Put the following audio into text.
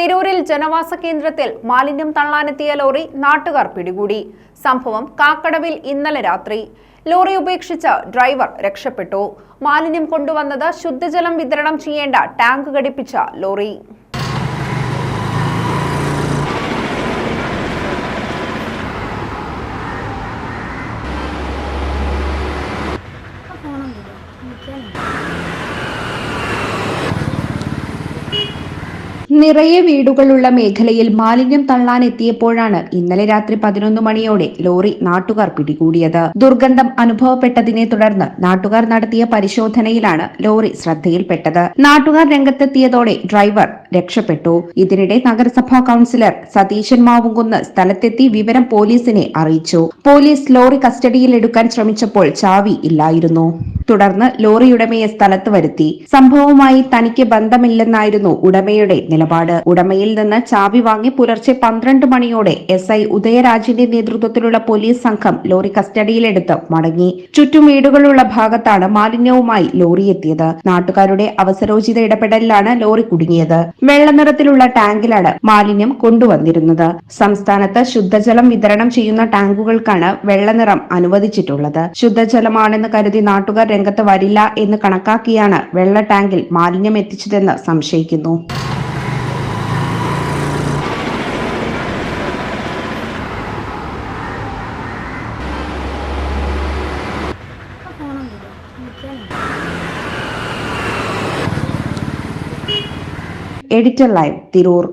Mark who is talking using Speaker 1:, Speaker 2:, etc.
Speaker 1: തിരൂരിൽ ജനവാസ കേന്ദ്രത്തിൽ മാലിന്യം തള്ളാനെത്തിയ ലോറി നാട്ടുകാർ പിടികൂടി. സംഭവം കാക്കടവിൽ ഇന്നലെ രാത്രി. ലോറി ഉപേക്ഷിച്ച ഡ്രൈവർ രക്ഷപ്പെട്ടു. മാലിന്യം കൊണ്ടുവന്നത് ശുദ്ധജലം വിതരണം ചെയ്യേണ്ട ടാങ്ക് ഘടിപ്പിച്ച ലോറി.
Speaker 2: നിറയെ വീടുകളുള്ള മേഖലയിൽ മാലിന്യം തള്ളാൻ എത്തിയപ്പോഴാണ് ഇന്നലെ രാത്രി 11 മണിയോടെ ലോറി നാട്ടുകാർ പിടികൂടിയത്. ദുർഗന്ധം അനുഭവപ്പെട്ടതിനെ തുടർന്ന് നാട്ടുകാർ നടത്തിയ പരിശോധനയിലാണ് ലോറി ശ്രദ്ധയിൽപ്പെട്ടത്. നാട്ടുകാർ രംഗത്തെത്തിയതോടെ ഡ്രൈവർ രക്ഷപ്പെട്ടു. ഇതിനിടെ നഗരസഭാ കൌൺസിലർ സതീശൻ മാവുങ്കുന്ന് സ്ഥലത്തെത്തി വിവരം പോലീസിനെ അറിയിച്ചു. പോലീസ് ലോറി കസ്റ്റഡിയിൽ എടുക്കാൻ ശ്രമിച്ചപ്പോൾ ചാവി ഇല്ലായിരുന്നു. തുടർന്ന് ലോറി ഉടമയെ സ്ഥലത്ത് വരുത്തി. സംഭവവുമായി തനിക്ക് ബന്ധമില്ലെന്നായിരുന്നു ഉടമയുടെ നിലപാട്. ഉടമയിൽ നിന്ന് ചാവി വാങ്ങി പുലർച്ചെ 12 മണിയോടെ SI ഉദയരാജിന്റെ നേതൃത്വത്തിലുള്ള പോലീസ് സംഘം ലോറി കസ്റ്റഡിയിലെടുത്ത് മടങ്ങി. ചുറ്റും വീടുകളുള്ള ഭാഗത്താണ് മാലിന്യവുമായി ലോറി എത്തിയത്. നാട്ടുകാരുടെ അവസരോചിത ഇടപെടലിലാണ് ലോറി കുടുങ്ങിയത്. വെള്ള നിറത്തിലുള്ള ടാങ്കിലാണ് മാലിന്യം കൊണ്ടുവന്നിരുന്നത്. സംസ്ഥാനത്ത് ശുദ്ധജലം വിതരണം ചെയ്യുന്ന ടാങ്കുകൾക്കാണ് വെള്ളനിറം അനുവദിച്ചിട്ടുള്ളത്. ശുദ്ധജലമാണെന്ന് കരുതി നാട്ടുകാർ രംഗത്ത് വരില്ല എന്ന് കണക്കാക്കിയാണ് വെള്ള ടാങ്കിൽ മാലിന്യം എത്തിച്ചതെന്ന് സംശയിക്കുന്നു. Editor live, Tirur.